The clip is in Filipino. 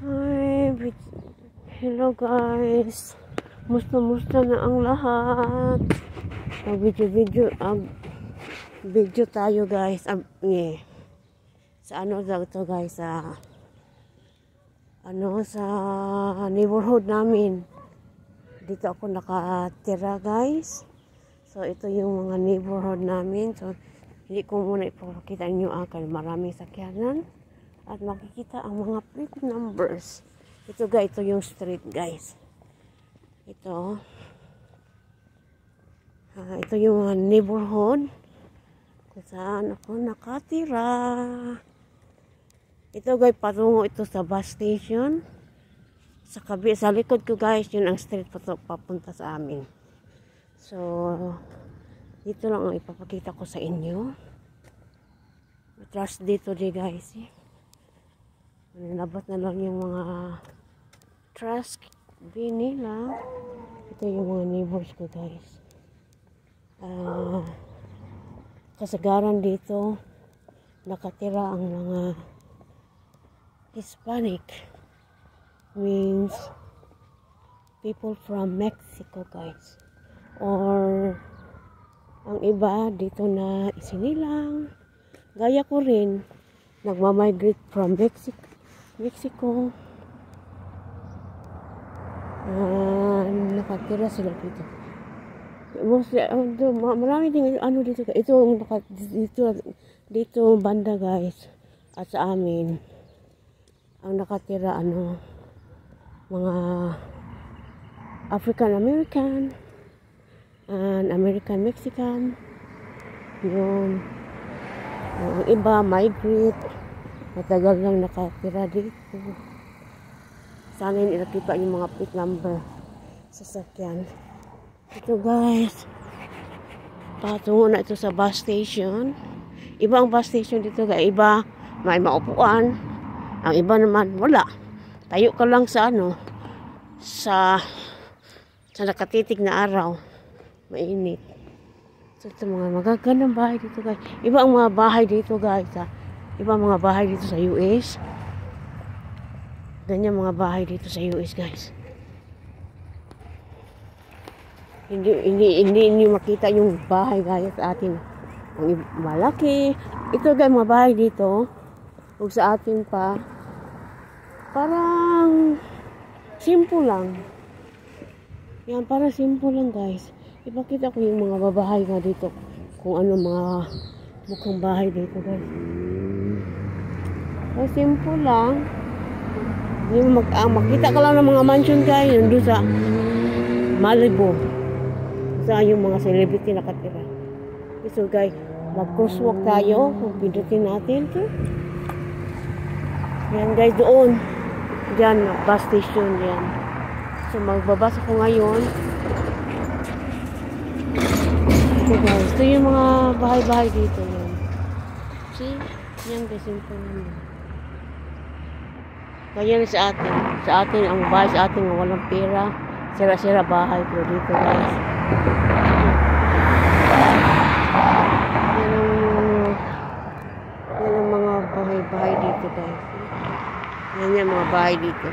Hi, hello guys. Musta na ang lahat? Video tayo guys. Sa ano daw to guys, sa neighborhood namin. Dito ako nakatira guys. So ito yung mga neighborhood namin. So hindi ko muna ipapakita nyo kasi maraming sakyanan. At makikita ang mga plate numbers. Ito guys, ito yung street guys. Ito yung neighborhood kung saan ako nakatira. Ito guys, patungo ito sa bus station. Sa likod ko guys, yun ang street papunta sa amin. So, dito lang ang ipapakita ko sa inyo. Atras dito di guys. Nilabas na lang yung mga trash bin nila. Ito yung mga neighbors ko guys. Kasagaran dito nakatira ang mga Hispanic, means people from Mexico guys, or ang iba dito na isinilang gaya ko rin, nagmamigrate from Mexico. Nakatira sila dito. Mostly, marami din dito. Dito banda guys. At sa amin, ang nakatira mga African American and American Mexican. Yung iba migrate. Matagal lang nakatira dito. Sana hindi nakita yung mga plate number sa sasakyan. Ito guys. Patungo na ito sa bus station. Iba ang bus station dito guys. Iba may maupuan. Ang iba naman wala. Tayo ka lang sa sa nakatitig na araw. Mainit. So ito mga magagandang bahay dito guys. Iba ang mga bahay dito guys. Iba mga bahay dito sa US. Ganyan mga bahay dito sa US guys. Hindi makita yung bahay gaya sa atin. Ang malaki. Ito guys mga bahay dito. Huwag sa atin pa. Parang simple lang. Yan, parang simple lang guys. Ipakita ko yung mga babahay nga dito. Kung ano mga mukhang bahay dito guys. So, simple lang. Makita ka lang ng mga mansion guys. Nandun sa Malibu. Saan yung mga celebrity nakatira. So guys, mag-crosswalk tayo. Kung pindutin natin. Yan guys, doon. Diyan, bus station yan. So magbabas ako ngayon. So guys, ito yung mga bahay-bahay dito. Yan. See? Yan guys, simple lang. Ganyan sa atin. Sa atin, ang bahay sa atin walang pera. Sira-sira bahay. Pero dito guys. Yan ang mga bahay-bahay dito guys. Yan yung mga bahay dito.